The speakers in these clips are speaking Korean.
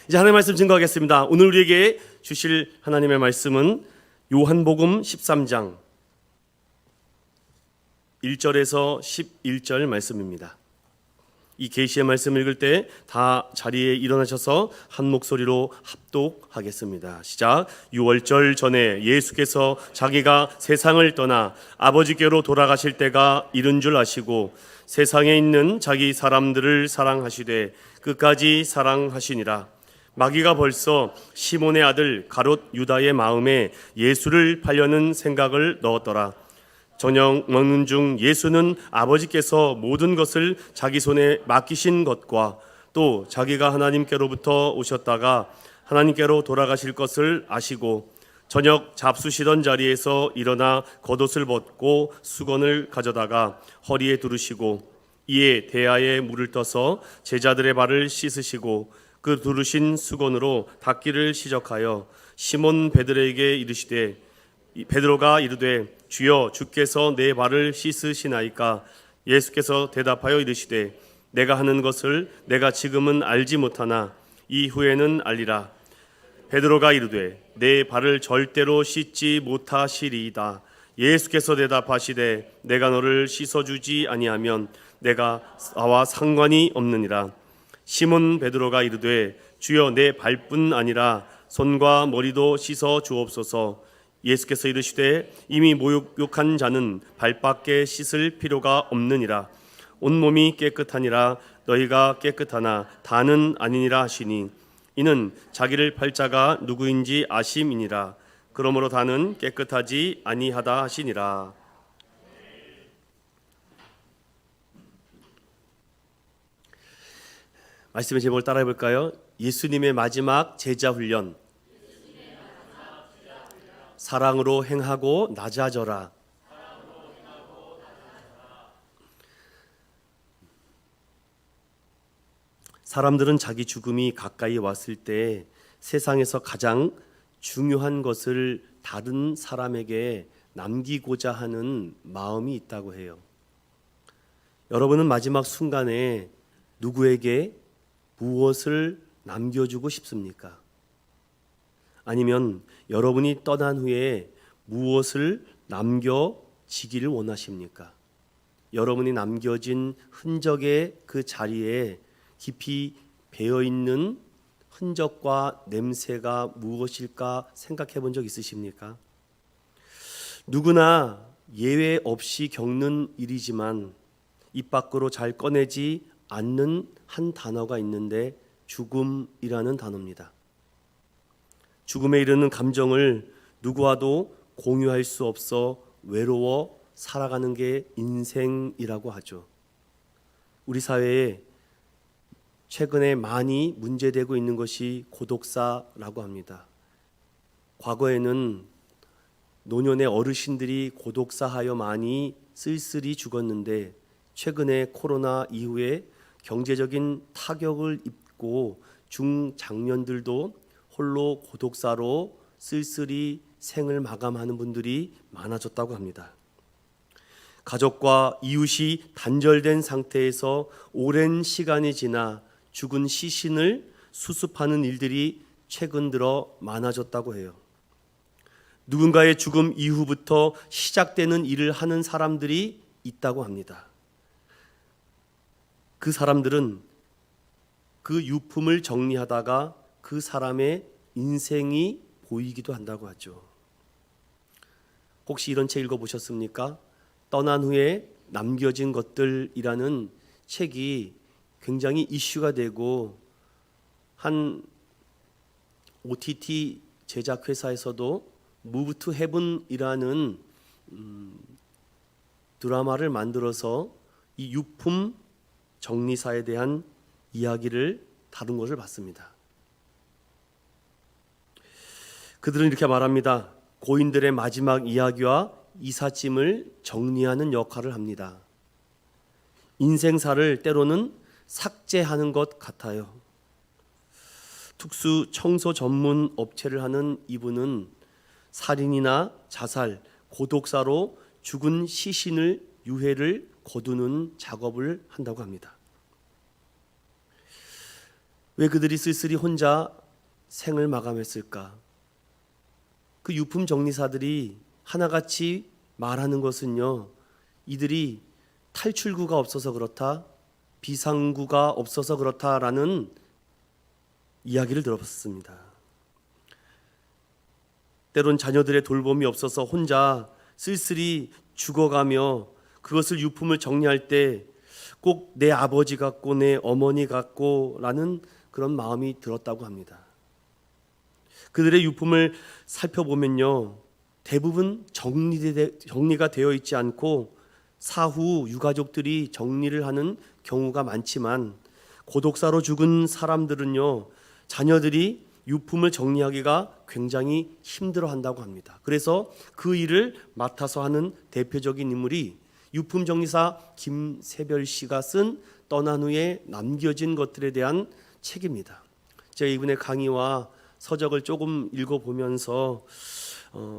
이제 하나님의 말씀 증거하겠습니다. 오늘 우리에게 주실 하나님의 말씀은 요한복음 13장 1절에서 11절 말씀입니다. 이 계시의 말씀을 읽을 때 다 자리에 일어나셔서 한 목소리로 합독하겠습니다. 시작. 6월절 전에 예수께서 자기가 세상을 떠나 아버지께로 돌아가실 때가 이른 줄 아시고 세상에 있는 자기 사람들을 사랑하시되 끝까지 사랑하시니라. 마귀가 벌써 시몬의 아들 가롯 유다의 마음에 예수를 팔려는 생각을 넣었더라. 저녁 먹는 중 예수는 아버지께서 모든 것을 자기 손에 맡기신 것과 또 자기가 하나님께로부터 오셨다가 하나님께로 돌아가실 것을 아시고 저녁 잡수시던 자리에서 일어나 겉옷을 벗고 수건을 가져다가 허리에 두르시고 이에 대야에 물을 떠서 제자들의 발을 씻으시고 그 두르신 수건으로 닦기를 시작하여 시몬 베드로에게 이르시되 베드로가 이르되 주여 주께서 내 발을 씻으시나이까? 예수께서 대답하여 이르시되 내가 하는 것을 내가 지금은 알지 못하나 이후에는 알리라. 베드로가 이르되 내 발을 절대로 씻지 못하시리이다. 예수께서 대답하시되 내가 너를 씻어주지 아니하면 내가 나와 상관이 없느니라. 시몬 베드로가 이르되 주여 내 발뿐 아니라 손과 머리도 씻어 주옵소서. 예수께서 이르시되 이미 모욕한 자는 발밖에 씻을 필요가 없느니라. 온몸이 깨끗하니라. 너희가 깨끗하나 다는 아니니라 하시니 이는 자기를 팔 자가 누구인지 아심이니라. 그러므로 다는 깨끗하지 아니하다 하시니라. 말씀의 제목을 따라해 볼까요? 예수님의 마지막 제자 훈련. 사랑으로 행하고 낮아져라. 사람들은 자기 죽음이 가까이 왔을 때 세상에서 가장 중요한 것을 다른 사람에게 남기고자 하는 마음이 있다고 해요. 여러분은 마지막 순간에 누구에게 무엇을 남겨주고 싶습니까? 아니면 여러분이 떠난 후에 무엇을 남겨지기를 원하십니까? 여러분이 남겨진 흔적의 그 자리에 깊이 배어있는 흔적과 냄새가 무엇일까 생각해 본 적 있으십니까? 누구나 예외 없이 겪는 일이지만 입 밖으로 잘 꺼내지 않는 한 단어가 있는데 죽음이라는 단어입니다. 죽음에 이르는 감정을 누구와도 공유할 수 없어 외로워 살아가는 게 인생이라고 하죠. 우리 사회에 최근에 많이 문제되고 있는 것이 고독사라고 합니다. 과거에는 노년의 어르신들이 고독사하여 많이 쓸쓸히 죽었는데 최근에 코로나 이후에 경제적인 타격을 입고 중장년들도 홀로 고독사로 쓸쓸히 생을 마감하는 분들이 많아졌다고 합니다. 가족과 이웃이 단절된 상태에서 오랜 시간이 지나 죽은 시신을 수습하는 일들이 최근 들어 많아졌다고 해요. 누군가의 죽음 이후부터 시작되는 일을 하는 사람들이 있다고 합니다. 그 사람들은 그 유품을 정리하다가 그 사람의 인생이 보이기도 한다고 하죠. 혹시 이런 책 읽어보셨습니까? 떠난 후에 남겨진 것들이라는 책이 굉장히 이슈가 되고 한 OTT 제작회사에서도 Move to Heaven이라는 드라마를 만들어서 이 유품 정리사에 대한 이야기를 다룬 것을 봤습니다. 그들은 이렇게 말합니다. 고인들의 마지막 이야기와 이삿짐을 정리하는 역할을 합니다. 인생사를 때로는 삭제하는 것 같아요. 특수 청소 전문 업체를 하는 이분은 살인이나 자살, 고독사로 죽은 시신을 유해를 거두는 작업을 한다고 합니다. 왜 그들이 쓸쓸히 혼자 생을 마감했을까? 그 유품 정리사들이 하나같이 말하는 것은요, 이들이 탈출구가 없어서 그렇다, 비상구가 없어서 그렇다라는 이야기를 들어봤습니다. 때론 자녀들의 돌봄이 없어서 혼자 쓸쓸히 죽어가며 그것을 유품을 정리할 때 꼭 내 아버지 같고 내 어머니 같고라는 그런 마음이 들었다고 합니다. 그들의 유품을 살펴보면요, 대부분 정리가 되어 있지 않고 사후 유가족들이 정리를 하는 경우가 많지만, 고독사로 죽은 사람들은요, 자녀들이 유품을 정리하기가 굉장히 힘들어한다고 합니다. 그래서 그 일을 맡아서 하는 대표적인 인물이 유품 정리사 김세별 씨가 쓴 떠난 후에 남겨진 것들에 대한 책입니다. 제가 이분의 강의와 서적을 조금 읽어보면서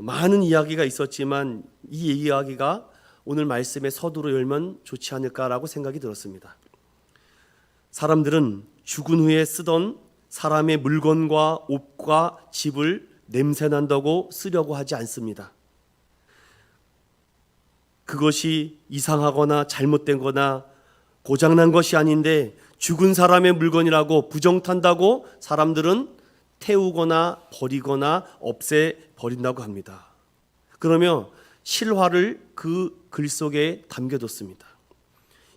많은 이야기가 있었지만 이 이야기가 오늘 말씀의 서두로 열면 좋지 않을까라고 생각이 들었습니다. 사람들은 죽은 후에 쓰던 사람의 물건과 옷과 집을 냄새난다고 쓰려고 하지 않습니다. 그것이 이상하거나 잘못된 거나 고장난 것이 아닌데 죽은 사람의 물건이라고 부정탄다고 사람들은 태우거나 버리거나 없애버린다고 합니다. 그러며 실화를 그 글 속에 담겨뒀습니다.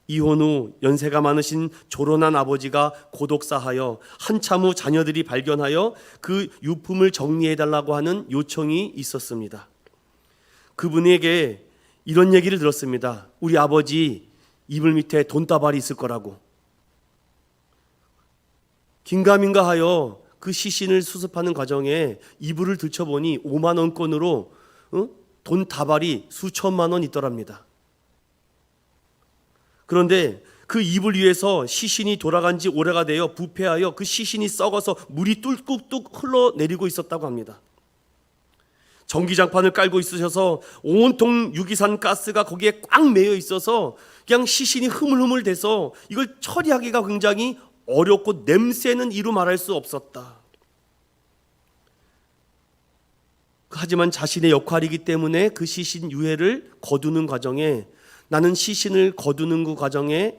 이혼 후 연세가 많으신 조론한 아버지가 고독사하여 한참 후 자녀들이 발견하여 그 유품을 정리해달라고 하는 요청이 있었습니다. 그분에게 이런 얘기를 들었습니다. 우리 아버지 이불 밑에 돈다발이 있을 거라고. 긴가민가 하여 그 시신을 수습하는 과정에 이불을 들춰보니 5만 원권으로 돈 다발이 수천만 원 있더랍니다. 그런데 그 이불 위에서 시신이 돌아간 지 오래가 되어 부패하여 그 시신이 썩어서 물이 뚝뚝뚝 흘러내리고 있었다고 합니다. 전기장판을 깔고 있으셔서 온통 유기산 가스가 거기에 꽉 매여 있어서 그냥 시신이 흐물흐물 돼서 이걸 처리하기가 굉장히 어렵고 냄새는 이루 말할 수 없었다. 하지만 자신의 역할이기 때문에 그 시신 유해를 거두는 과정에, 나는 시신을 거두는 그 과정에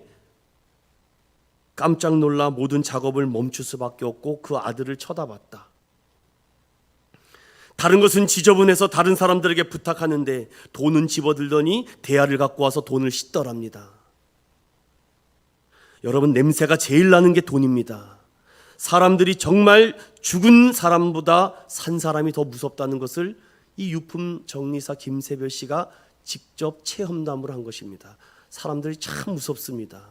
깜짝 놀라 모든 작업을 멈출 수밖에 없고 그 아들을 쳐다봤다. 다른 것은 지저분해서 다른 사람들에게 부탁하는데 돈은 집어들더니 대야를 갖고 와서 돈을 씻더랍니다. 여러분, 냄새가 제일 나는 게 돈입니다. 사람들이 정말 죽은 사람보다 산 사람이 더 무섭다는 것을 이 유품 정리사 김세별 씨가 직접 체험담을 한 것입니다. 사람들이 참 무섭습니다.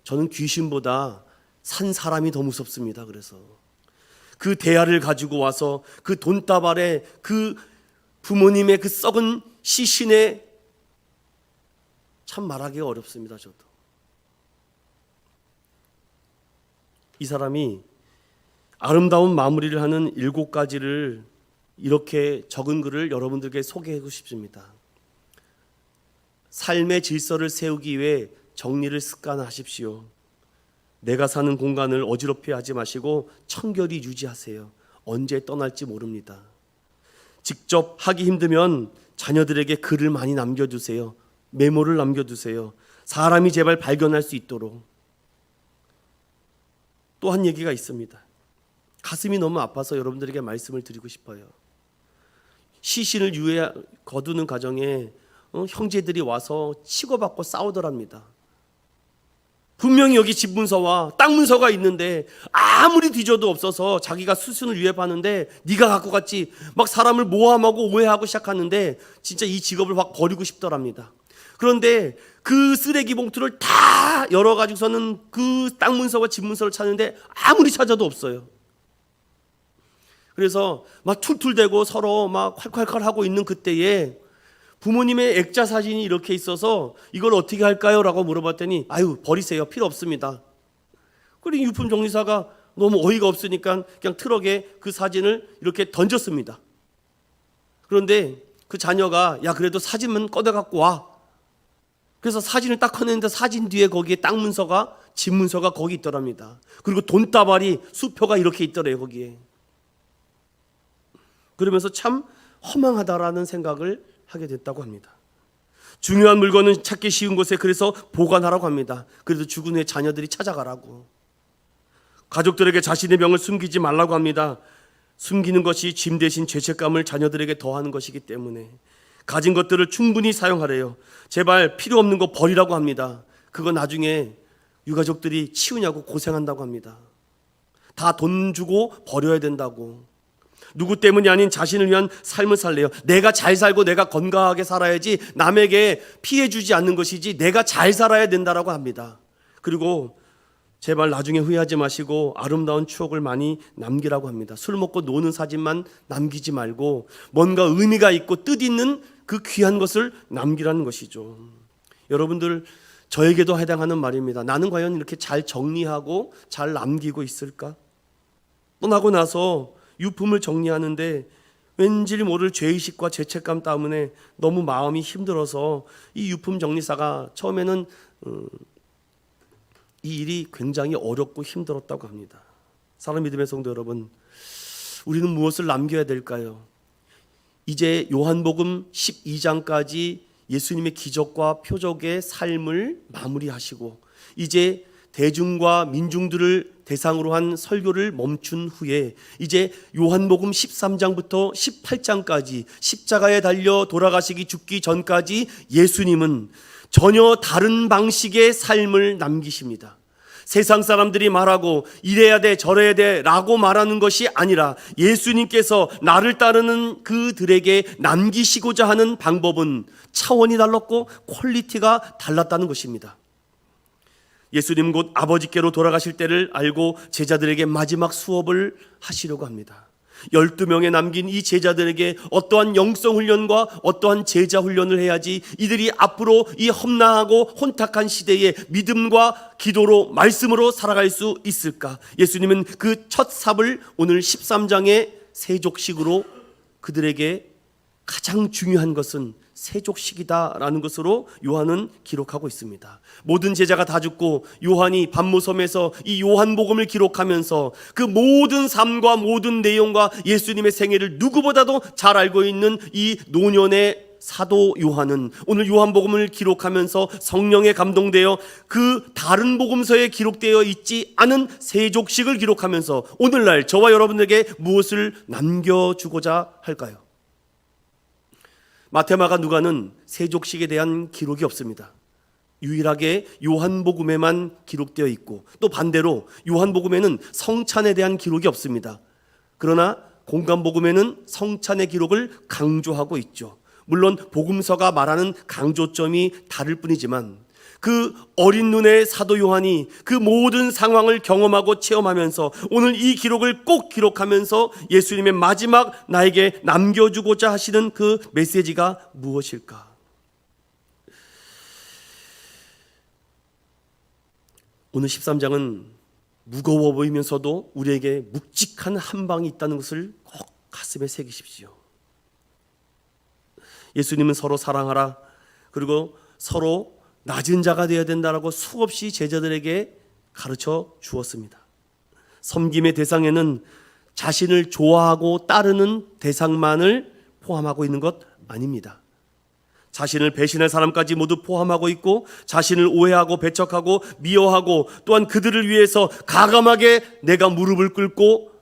저는 귀신보다 산 사람이 더 무섭습니다. 그래서 그 대야를 가지고 와서 그 돈다발에 그 부모님의 그 썩은 시신에, 참 말하기가 어렵습니다. 저도 이 사람이 아름다운 마무리를 하는 7가지를 이렇게 적은 글을 여러분들께 소개하고 싶습니다. 삶의 질서를 세우기 위해 정리를 습관하십시오. 내가 사는 공간을 어지럽게 하지 마시고 청결히 유지하세요. 언제 떠날지 모릅니다. 직접 하기 힘들면 자녀들에게 글을 많이 남겨두세요. 메모를 남겨두세요. 사람이 제발 발견할 수 있도록. 또 한 얘기가 있습니다. 가슴이 너무 아파서 여러분들에게 말씀을 드리고 싶어요. 시신을 유해 거두는 과정에 형제들이 와서 치고받고 싸우더랍니다. 분명히 여기 집 문서와 땅 문서가 있는데 아무리 뒤져도 없어서 자기가 수순을 유해하는데 네가 갖고 갔지, 막 사람을 모함하고 오해하고 시작하는데 진짜 이 직업을 확 버리고 싶더랍니다. 그런데 그 쓰레기 봉투를 다 열어가지고서는 그 땅 문서와 집 문서를 찾는데 아무리 찾아도 없어요. 그래서 막 툴툴대고 서로 막 콸콸콸 하고 있는 그때에 부모님의 액자 사진이 이렇게 있어서 이걸 어떻게 할까요? 라고 물어봤더니 아유, 버리세요. 필요 없습니다. 그리고 유품 정리사가 너무 어이가 없으니까 그냥 트럭에 그 사진을 이렇게 던졌습니다. 그런데 그 자녀가 야, 그래도 사진만 꺼내 갖고 와. 그래서 사진을 딱 꺼냈는데 사진 뒤에 거기에 땅 문서가 집문서가 거기 있더랍니다. 그리고 돈다발이 수표가 이렇게 있더래요, 거기에. 그러면서 참 허망하다라는 생각을 하게 됐다고 합니다. 중요한 물건은 찾기 쉬운 곳에 그래서 보관하라고 합니다. 그래도 죽은 후에 자녀들이 찾아가라고. 가족들에게 자신의 병을 숨기지 말라고 합니다. 숨기는 것이 짐 대신 죄책감을 자녀들에게 더하는 것이기 때문에 가진 것들을 충분히 사용하래요. 제발 필요 없는 거 버리라고 합니다. 그거 나중에 유가족들이 치우냐고 고생한다고 합니다. 다 돈 주고 버려야 된다고. 누구 때문이 아닌 자신을 위한 삶을 살래요. 내가 잘 살고 내가 건강하게 살아야지, 남에게 피해 주지 않는 것이지 내가 잘 살아야 된다라고 합니다. 그리고 제발 나중에 후회하지 마시고 아름다운 추억을 많이 남기라고 합니다. 술 먹고 노는 사진만 남기지 말고 뭔가 의미가 있고 뜻 있는 그 귀한 것을 남기라는 것이죠. 여러분들, 저에게도 해당하는 말입니다. 나는 과연 이렇게 잘 정리하고 잘 남기고 있을까? 떠나고 나서 유품을 정리하는데 왠지 모를 죄의식과 죄책감 때문에 너무 마음이 힘들어서 이 유품 정리사가 처음에는 이 일이 굉장히 어렵고 힘들었다고 합니다. 사랑 믿음의 성도 여러분, 우리는 무엇을 남겨야 될까요? 이제 요한복음 12장까지 예수님의 기적과 표적의 삶을 마무리하시고 이제 대중과 민중들을 대상으로 한 설교를 멈춘 후에 이제 요한복음 13장부터 18장까지 십자가에 달려 돌아가시기 죽기 전까지 예수님은 전혀 다른 방식의 삶을 남기십니다. 세상 사람들이 말하고 이래야 돼 저래야 돼 라고 말하는 것이 아니라 예수님께서 나를 따르는 그들에게 남기시고자 하는 방법은 차원이 달랐고 퀄리티가 달랐다는 것입니다. 예수님 곧 아버지께로 돌아가실 때를 알고 제자들에게 마지막 수업을 하시려고 합니다. 12명에 남긴 이 제자들에게 어떠한 영성 훈련과 어떠한 제자 훈련을 해야지 이들이 앞으로 이 험난하고 혼탁한 시대에 믿음과 기도로 말씀으로 살아갈 수 있을까? 예수님은 그 첫 삽을 오늘 13장의 세족식으로 그들에게 가장 중요한 것은 세족식이다라는 것으로 요한은 기록하고 있습니다. 모든 제자가 다 죽고 요한이 반모섬에서 이 요한복음을 기록하면서 그 모든 삶과 모든 내용과 예수님의 생애를 누구보다도 잘 알고 있는 이 노년의 사도 요한은 오늘 요한복음을 기록하면서 성령에 감동되어 그 다른 복음서에 기록되어 있지 않은 세족식을 기록하면서 오늘날 저와 여러분에게 무엇을 남겨주고자 할까요? 마태, 마가, 누가는 세족식에 대한 기록이 없습니다. 유일하게 요한복음에만 기록되어 있고 또 반대로 요한복음에는 성찬에 대한 기록이 없습니다. 그러나 공간복음에는 성찬의 기록을 강조하고 있죠. 물론 복음서가 말하는 강조점이 다를 뿐이지만 그 어린 눈의 사도 요한이 그 모든 상황을 경험하고 체험하면서 오늘 이 기록을 꼭 기록하면서 예수님의 마지막 나에게 남겨주고자 하시는 그 메시지가 무엇일까? 오늘 13장은 무거워 보이면서도 우리에게 묵직한 한 방이 있다는 것을 꼭 가슴에 새기십시오. 예수님은 서로 사랑하라, 그리고 서로 낮은 자가 되어야 된다라고 수없이 제자들에게 가르쳐 주었습니다. 섬김의 대상에는 자신을 좋아하고 따르는 대상만을 포함하고 있는 것 아닙니다. 자신을 배신할 사람까지 모두 포함하고 있고 자신을 오해하고 배척하고 미워하고 또한 그들을 위해서 가감하게 내가 무릎을 꿇고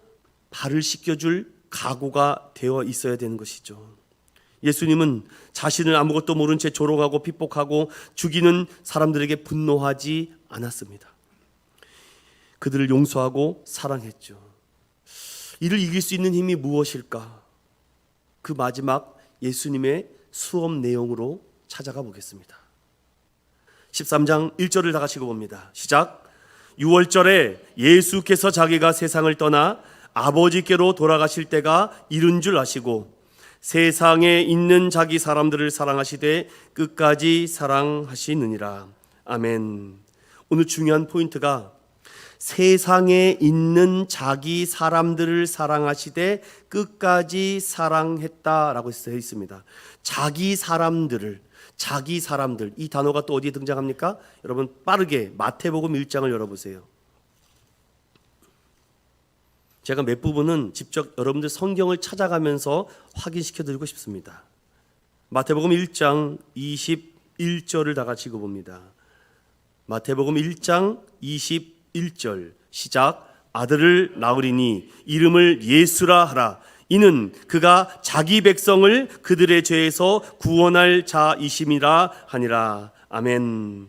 발을 씻겨줄 각오가 되어 있어야 되는 것이죠. 예수님은 자신을 아무것도 모른 채 조롱하고 핍박하고 죽이는 사람들에게 분노하지 않았습니다. 그들을 용서하고 사랑했죠. 이를 이길 수 있는 힘이 무엇일까? 그 마지막 예수님의 수업 내용으로 찾아가 보겠습니다. 13장 1절을 다 같이 봅니다. 시작. 6월절에 예수께서 자기가 세상을 떠나 아버지께로 돌아가실 때가 이른 줄 아시고 세상에 있는 자기 사람들을 사랑하시되 끝까지 사랑하시느니라. 아멘. 오늘 중요한 포인트가 세상에 있는 자기 사람들을 사랑하시되 끝까지 사랑했다라고 되어 있습니다. 자기 사람들을, 자기 사람들, 이 단어가 또 어디에 등장합니까? 여러분 빠르게 마태복음 1장을 열어보세요. 제가 몇 부분은 직접 여러분들 성경을 찾아가면서 확인시켜 드리고 싶습니다. 마태복음 1장 21절을 다 같이 읽어봅니다. 마태복음 1장 21절 시작. 아들을 낳으리니 이름을 예수라 하라. 이는 그가 자기 백성을 그들의 죄에서 구원할 자이심이라 하니라. 아멘.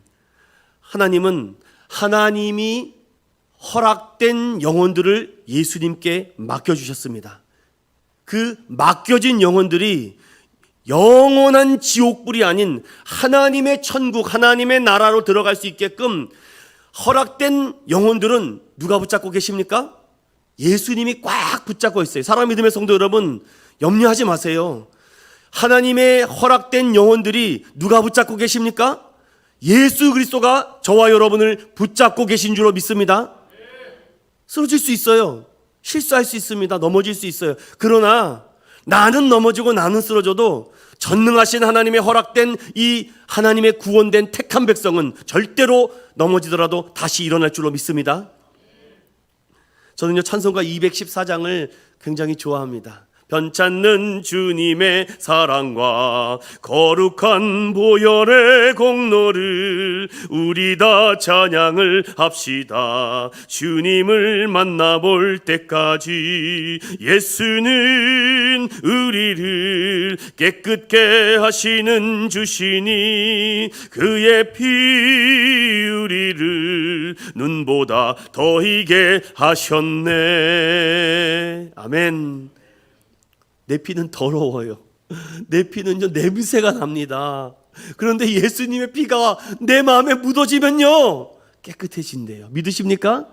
하나님은 하나님이 허락된 영혼들을 예수님께 맡겨주셨습니다. 그 맡겨진 영혼들이 영원한 지옥불이 아닌 하나님의 천국, 하나님의 나라로 들어갈 수 있게끔 허락된 영혼들은 누가 붙잡고 계십니까? 예수님이 꽉 붙잡고 있어요. 사랑 믿음의 성도 여러분, 염려하지 마세요. 하나님의 허락된 영혼들이 누가 붙잡고 계십니까? 예수 그리스도가 저와 여러분을 붙잡고 계신 줄로 믿습니다. 쓰러질 수 있어요. 실수할 수 있습니다. 넘어질 수 있어요. 그러나 나는 넘어지고 나는 쓰러져도 전능하신 하나님의 허락된 이 하나님의 구원된 택한 백성은 절대로 넘어지더라도 다시 일어날 줄로 믿습니다. 저는요 찬송가 214장을 굉장히 좋아합니다. 변찮는 주님의 사랑과 거룩한 보혈의 공로를 우리 다 찬양을 합시다. 주님을 만나볼 때까지 예수는 우리를 깨끗게 하시는 주시니 그의 피 우리를 눈보다 더이게 하셨네. 아멘. 내 피는 더러워요. 내 피는요 냄새가 납니다. 그런데 예수님의 피가 내 마음에 묻어지면요 깨끗해진대요. 믿으십니까?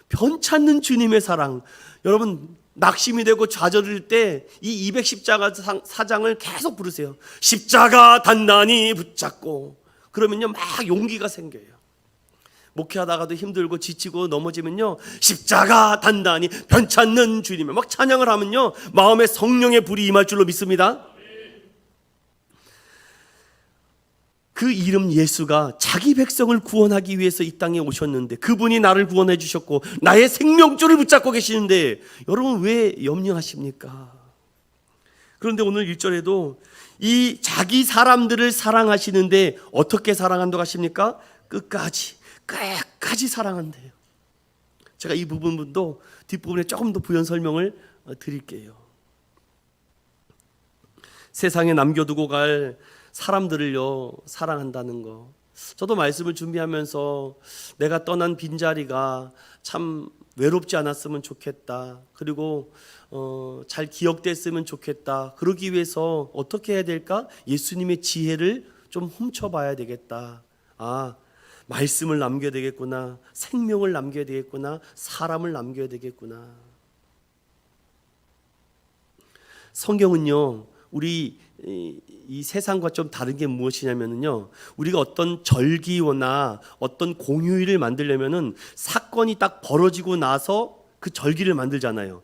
변찮는 주님의 사랑. 여러분 낙심이 되고 좌절일 때 이 210자가 사장을 계속 부르세요. 십자가 단단히 붙잡고. 그러면요 막 용기가 생겨요. 목회하다가도 힘들고 지치고 넘어지면요 십자가 단단히 변찮는 주님을 막 찬양을 하면요 마음에 성령의 불이 임할 줄로 믿습니다. 그 이름 예수가 자기 백성을 구원하기 위해서 이 땅에 오셨는데 그분이 나를 구원해 주셨고 나의 생명줄을 붙잡고 계시는데 여러분 왜 염려하십니까? 그런데 오늘 1절에도 이 자기 사람들을 사랑하시는데 어떻게 사랑한다고 하십니까? 끝까지 사랑한대요. 제가 이 부분도 뒷부분에 조금 더 부연 설명을 드릴게요. 세상에 남겨두고 갈 사람들을요 사랑한다는 거. 저도 말씀을 준비하면서 내가 떠난 빈자리가 참 외롭지 않았으면 좋겠다. 그리고 잘 기억됐으면 좋겠다. 그러기 위해서 어떻게 해야 될까? 예수님의 지혜를 좀 훔쳐봐야 되겠다. 말씀을 남겨야 되겠구나. 생명을 남겨야 되겠구나. 사람을 남겨야 되겠구나. 성경은요 우리 이 세상과 좀 다른 게 무엇이냐면요 우리가 어떤 절기나 어떤 공휴일을 만들려면은 사건이 딱 벌어지고 나서 그 절기를 만들잖아요.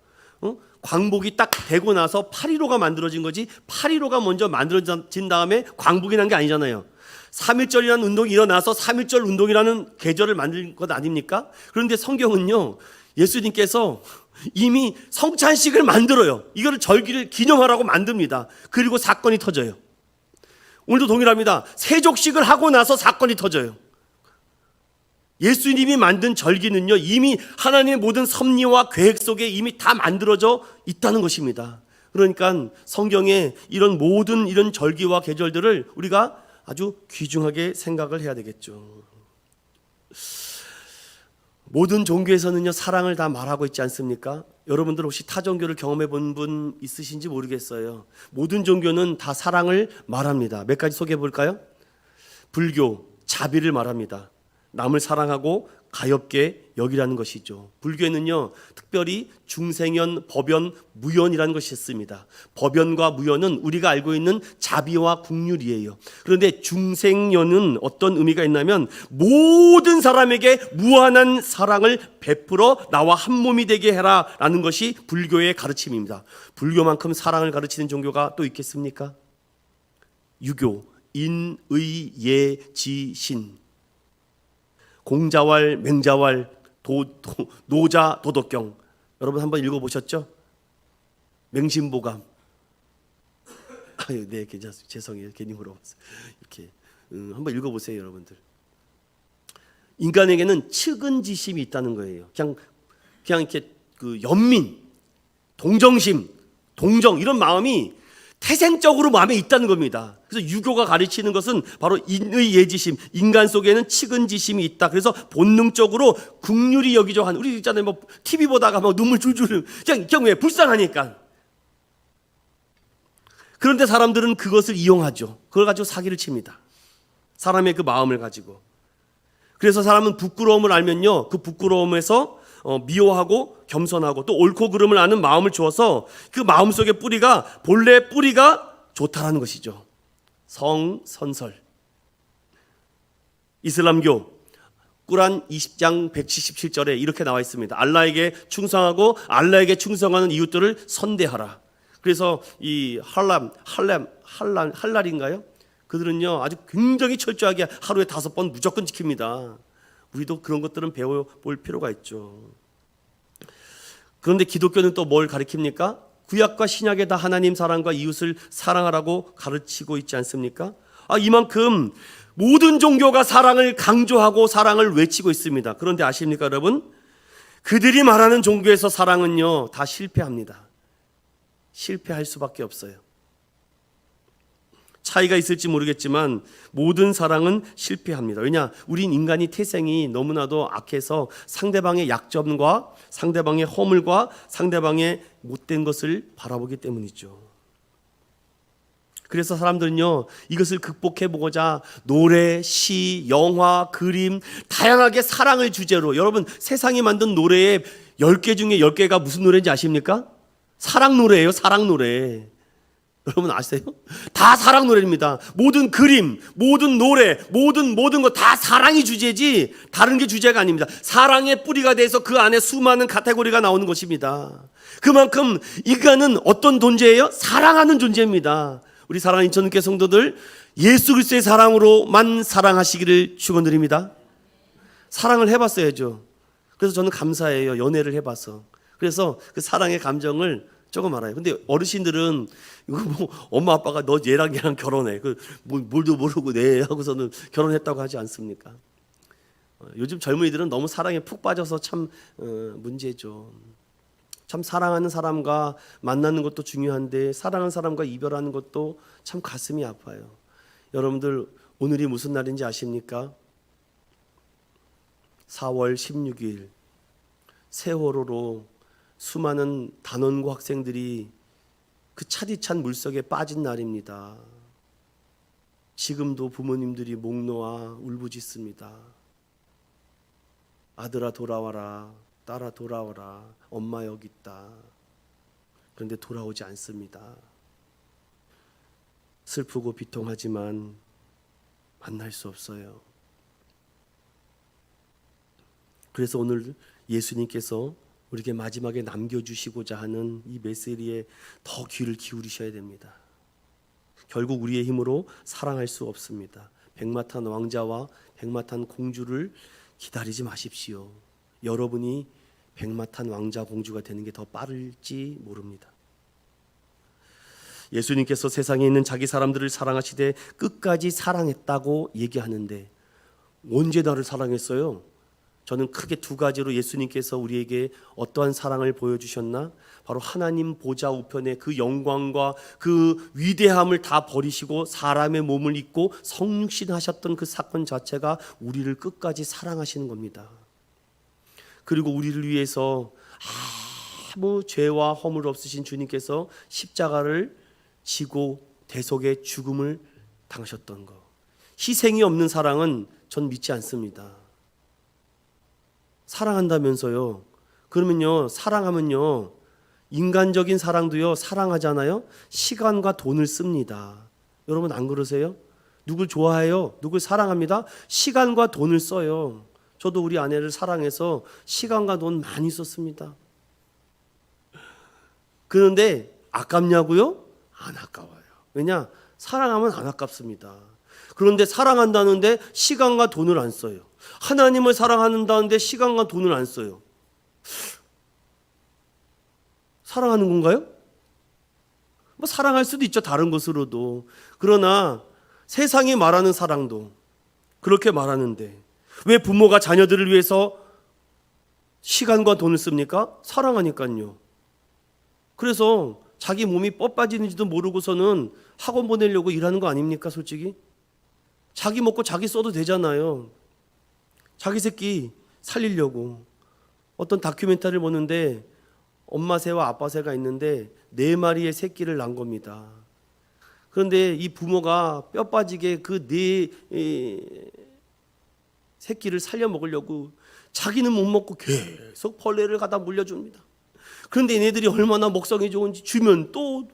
광복이 딱 되고 나서 8.15가 만들어진 거지 8.15가 먼저 만들어진 다음에 광복이 난 게 아니잖아요. 3.1절이라는 운동이 일어나서 3.1절 운동이라는 계절을 만든 것 아닙니까? 그런데 성경은요 예수님께서 이미 성찬식을 만들어요. 이거를 절기를 기념하라고 만듭니다. 그리고 사건이 터져요. 오늘도 동일합니다. 세족식을 하고 나서 사건이 터져요. 예수님이 만든 절기는요 이미 하나님의 모든 섭리와 계획 속에 이미 다 만들어져 있다는 것입니다. 그러니까 성경에 이런 모든 이런 절기와 계절들을 우리가 아주 귀중하게 생각을 해야 되겠죠. 모든 종교에서는요 사랑을 다 말하고 있지 않습니까? 여러분들 혹시 타 종교를 경험해 본 분 있으신지 모르겠어요. 모든 종교는 다 사랑을 말합니다. 몇 가지 소개해 볼까요? 불교 자비를 말합니다. 남을 사랑하고 가엾게 여기라는 것이죠. 불교에는요 특별히 중생연, 법연, 무연이라는 것이 있습니다. 법연과 무연은 우리가 알고 있는 자비와 국률이에요. 그런데 중생연은 어떤 의미가 있냐면 모든 사람에게 무한한 사랑을 베풀어 나와 한 몸이 되게 해라라는 것이 불교의 가르침입니다. 불교만큼 사랑을 가르치는 종교가 또 있겠습니까? 유교, 인의예지신, 공자왈, 맹자왈, 노자, 도덕경. 여러분 한번 읽어보셨죠? 맹신보감. 네, 괜찮습니다. 죄송해요. 괜히 물어봤어요. 이렇게 한번 읽어보세요, 여러분들. 인간에게는 측은지심이 있다는 거예요. 그냥 이렇게 그 연민, 동정심, 동정 이런 마음이 태생적으로 마음에 있다는 겁니다. 그래서 유교가 가르치는 것은 바로 인의예지심, 인간 속에는 측은지심이 있다. 그래서 본능적으로 긍휼히 여기죠. 우리 있잖아요, 뭐 TV 보다가 막 눈물 줄줄, 그냥 왜 불쌍하니까. 그런데 사람들은 그것을 이용하죠. 그걸 가지고 사기를 칩니다. 사람의 그 마음을 가지고. 그래서 사람은 부끄러움을 알면요, 그 부끄러움에서 미워하고 겸손하고 또 옳고 그름을 아는 마음을 주어서 그 마음속의 뿌리가, 본래 뿌리가 좋다라는 것이죠. 성선설. 이슬람교 꾸란 20장 177절에 이렇게 나와 있습니다. 알라에게 충성하고 알라에게 충성하는 이웃들을 선대하라. 그래서 이 할랄인가요? 그들은요 아주 굉장히 철저하게 하루에 5번 무조건 지킵니다. 우리도 그런 것들은 배워볼 필요가 있죠. 그런데 기독교는 또 뭘 가르칩니까? 구약과 신약에 다 하나님 사랑과 이웃을 사랑하라고 가르치고 있지 않습니까? 이만큼 모든 종교가 사랑을 강조하고 사랑을 외치고 있습니다. 그런데 아십니까 여러분? 그들이 말하는 종교에서 사랑은요 다 실패합니다. 실패할 수밖에 없어요. 차이가 있을지 모르겠지만 모든 사랑은 실패합니다. 왜냐? 우린 인간이 태생이 너무나도 악해서 상대방의 약점과 상대방의 허물과 상대방의 못된 것을 바라보기 때문이죠. 그래서 사람들은요 이것을 극복해보고자 노래, 시, 영화, 그림 다양하게 사랑을 주제로, 여러분 세상이 만든 노래의 10개 중에 10개가 무슨 노래인지 아십니까? 사랑 노래예요. 사랑 노래. 여러분 아세요? 다 사랑 노래입니다. 모든 그림, 모든 노래, 모든 것 다 사랑이 주제지 다른 게 주제가 아닙니다. 사랑의 뿌리가 돼서 그 안에 수많은 카테고리가 나오는 것입니다. 그만큼 인간은 어떤 존재예요? 사랑하는 존재입니다. 우리 사랑하는 인천교회 성도들, 예수 그리스도의 사랑으로만 사랑하시기를 축원드립니다. 사랑을 해봤어야죠. 그래서 저는 감사해요. 연애를 해봐서. 그래서 그 사랑의 감정을 조금 알아요. 근데 어르신들은 이거 뭐 엄마 아빠가 너 얘랑 결혼해. 뭘도 모르고 네 하고서는 결혼했다고 하지 않습니까? 요즘 젊은이들은 너무 사랑에 푹 빠져서 참 문제죠. 참 사랑하는 사람과 만나는 것도 중요한데 사랑하는 사람과 이별하는 것도 참 가슴이 아파요. 여러분들 오늘이 무슨 날인지 아십니까? 4월 16일 세월호로 수많은 단원고 학생들이 그 차디찬 물속에 빠진 날입니다. 지금도 부모님들이 목 놓아 울부짖습니다. 아들아 돌아와라, 딸아 돌아와라, 엄마 여기 있다. 그런데 돌아오지 않습니다. 슬프고 비통하지만 만날 수 없어요. 그래서 오늘 예수님께서 우리에게 마지막에 남겨주시고자 하는 이 메시지에 더 귀를 기울이셔야 됩니다. 결국 우리의 힘으로 사랑할 수 없습니다. 백마탄 왕자와 백마탄 공주를 기다리지 마십시오. 여러분이 백마탄 왕자 공주가 되는 게 더 빠를지 모릅니다. 예수님께서 세상에 있는 자기 사람들을 사랑하시되 끝까지 사랑했다고 얘기하는데 언제 나를 사랑했어요? 저는 크게 2가지로 예수님께서 우리에게 어떠한 사랑을 보여주셨나? 바로 하나님 보좌 우편에 그 영광과 그 위대함을 다 버리시고 사람의 몸을 입고 성육신 하셨던 그 사건 자체가 우리를 끝까지 사랑하시는 겁니다. 그리고 우리를 위해서 아무 죄와 허물 없으신 주님께서 십자가를 지고 대속의 죽음을 당하셨던 것. 희생이 없는 사랑은 전 믿지 않습니다. 사랑한다면서요. 그러면요, 사랑하면요, 인간적인 사랑도요, 사랑하잖아요. 시간과 돈을 씁니다. 여러분 안 그러세요? 누굴 좋아해요? 누굴 사랑합니다? 시간과 돈을 써요. 저도 우리 아내를 사랑해서 시간과 돈 많이 썼습니다. 그런데 아깝냐고요? 안 아까워요. 왜냐? 사랑하면 안 아깝습니다. 그런데 사랑한다는데 시간과 돈을 안 써요. 하나님을 사랑한다는데 시간과 돈을 안 써요. 사랑하는 건가요? 뭐 사랑할 수도 있죠, 다른 것으로도. 그러나 세상이 말하는 사랑도 그렇게 말하는데 왜 부모가 자녀들을 위해서 시간과 돈을 씁니까? 사랑하니까요. 그래서 자기 몸이 뻣 빠지는지도 모르고서는 학원 보내려고 일하는 거 아닙니까, 솔직히? 자기 먹고 자기 써도 되잖아요. 자기 새끼 살리려고. 어떤 다큐멘터리를 보는데 엄마 새와 아빠 새가 있는데 4마리의 새끼를 낳은 겁니다. 그런데 이 부모가 뼈 빠지게 그 4 새끼를 살려 먹으려고 자기는 못 먹고 계속 벌레를 갖다 물려줍니다. 그런데 얘네들이 얼마나 먹성이 좋은지 주면 또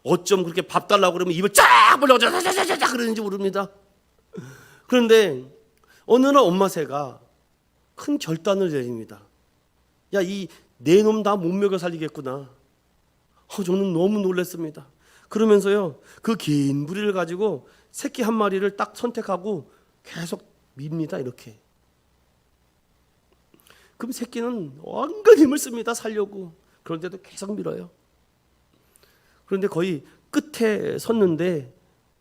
어쩜 그렇게 밥 달라고 그러면 입을 쫙 벌려고 자자자자자 그러는지 모릅니다. 그런데 어느 날 엄마 새가 큰 결단을 내립니다. 야, 이 내 놈 다 못 먹여 살리겠구나. 저는 너무 놀랐습니다. 그러면서요, 그 긴 부리를 가지고 새끼 한 마리를 딱 선택하고 계속 밉니다, 이렇게. 그럼 새끼는 온갖 힘을 씁니다, 살려고. 그런데도 계속 밀어요. 그런데 거의 끝에 섰는데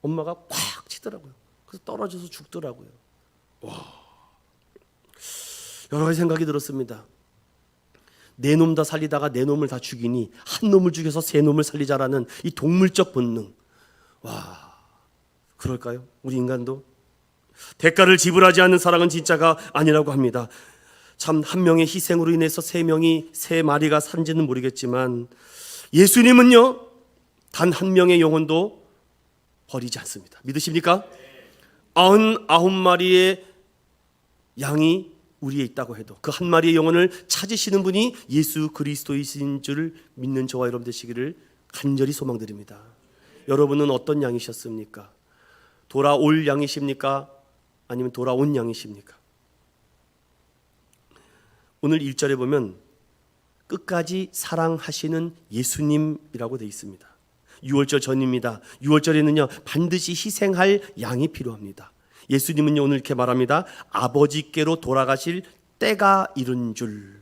엄마가 꽉 치더라고요. 그래서 떨어져서 죽더라고요. 와, 여러 가지 생각이 들었습니다. 내 놈 다 살리다가 내 놈을 다 죽이니 한 놈을 죽여서 세 놈을 살리자라는 이 동물적 본능. 와, 그럴까요? 우리 인간도? 대가를 지불하지 않는 사랑은 진짜가 아니라고 합니다. 참, 한 명의 희생으로 인해서 3마리가 산지는 모르겠지만 예수님은요, 단 한 명의 영혼도 버리지 않습니다. 믿으십니까? 99마리의 양이 우리에 있다고 해도 그 한 마리의 영혼을 찾으시는 분이 예수 그리스도이신 줄 믿는 저와 여러분 되시기를 간절히 소망드립니다. 여러분은 어떤 양이셨습니까? 돌아올 양이십니까? 아니면 돌아온 양이십니까? 오늘 1절에 보면 끝까지 사랑하시는 예수님이라고 되어 있습니다. 6월절 전입니다. 6월절에는요 반드시 희생할 양이 필요합니다. 예수님은요 오늘 이렇게 말합니다. 아버지께로 돌아가실 때가 이른 줄.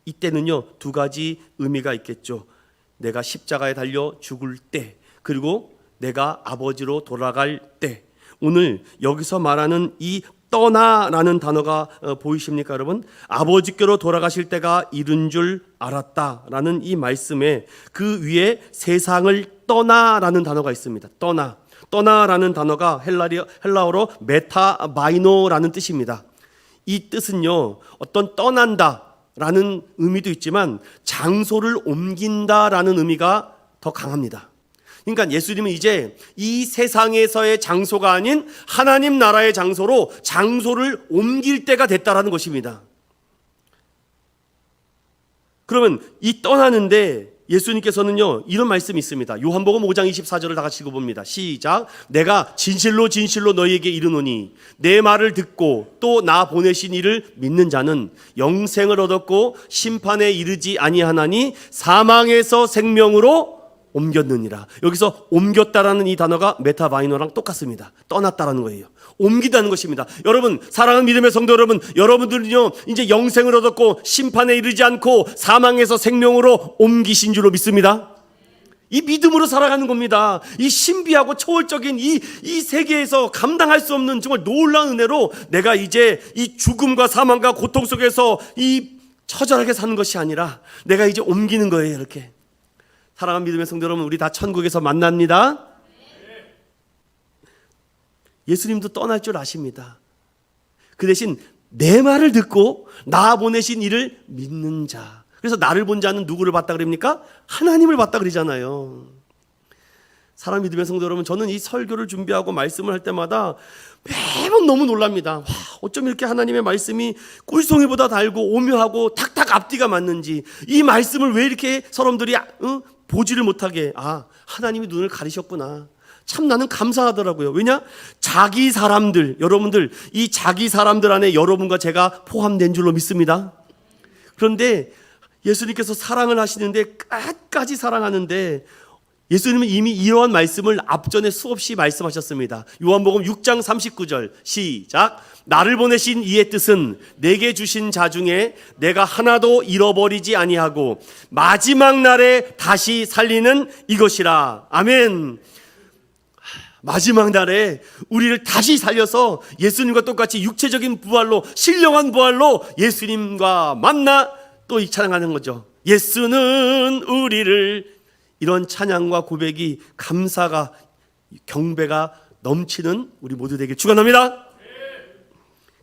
이때는요 2가지 의미가 있겠죠. 내가 십자가에 달려 죽을 때, 그리고 내가 아버지로 돌아갈 때. 오늘 여기서 말하는 이 떠나라는 단어가 보이십니까, 여러분? 아버지께로 돌아가실 때가 이른 줄 알았다라는 이 말씀에 그 위에 세상을 떠나라는 단어가 있습니다. 떠나라는 단어가 헬라어로 메타마이노라는 뜻입니다. 이 뜻은요, 어떤 떠난다라는 의미도 있지만 장소를 옮긴다라는 의미가 더 강합니다. 그러니까 예수님은 이제 이 세상에서의 장소가 아닌 하나님 나라의 장소로 장소를 옮길 때가 됐다라는 것입니다. 그러면 이 떠나는데 예수님께서는요 이런 말씀이 있습니다. 요한복음 5장 24절을 다 같이 읽어봅니다. 시작. 내가 진실로 진실로 너희에게 이르노니 내 말을 듣고 또 나 보내신 이를 믿는 자는 영생을 얻었고 심판에 이르지 아니하나니 사망에서 생명으로 옮겼느니라. 여기서 옮겼다라는 이 단어가 메타바이노랑 똑같습니다. 떠났다라는 거예요. 옮기다는 것입니다. 여러분, 사랑하는 믿음의 성도 여러분, 여러분들은요 이제 영생을 얻었고 심판에 이르지 않고 사망에서 생명으로 옮기신 줄로 믿습니다. 이 믿음으로 살아가는 겁니다. 이 신비하고 초월적인 이 세계에서 감당할 수 없는 정말 놀라운 은혜로 내가 이제 이 죽음과 사망과 고통 속에서 이 처절하게 사는 것이 아니라 내가 이제 옮기는 거예요. 이렇게. 사랑하는 믿음의 성도 여러분, 우리 다 천국에서 만납니다. 예수님도 떠날 줄 아십니다. 그 대신 내 말을 듣고 나 보내신 이를 믿는 자. 그래서 나를 본 자는 누구를 봤다 그럽니까? 하나님을 봤다 그러잖아요. 사랑하는 믿음의 성도 여러분, 저는 이 설교를 준비하고 말씀을 할 때마다 매번 너무 놀랍니다. 와, 어쩜 이렇게 하나님의 말씀이 꿀송이보다 달고 오묘하고 탁탁 앞뒤가 맞는지, 이 말씀을 왜 이렇게 사람들이 보지를 못하게, 하나님이 눈을 가리셨구나. 참 나는 감사하더라고요. 왜냐? 자기 사람들, 여러분들, 이 자기 사람들 안에 여러분과 제가 포함된 줄로 믿습니다. 그런데 예수님께서 사랑을 하시는데 끝까지 사랑하는데 예수님은 이미 이러한 말씀을 앞전에 수없이 말씀하셨습니다. 요한복음 6장 39절 시작. 나를 보내신 이의 뜻은 내게 주신 자 중에 내가 하나도 잃어버리지 아니하고 마지막 날에 다시 살리는 이것이라. 아멘. 마지막 날에 우리를 다시 살려서 예수님과 똑같이 육체적인 부활로, 신령한 부활로 예수님과 만나 또 이 찬양하는 거죠. 예수는 우리를, 이런 찬양과 고백이, 감사가, 경배가 넘치는 우리 모두 되길 축원합니다.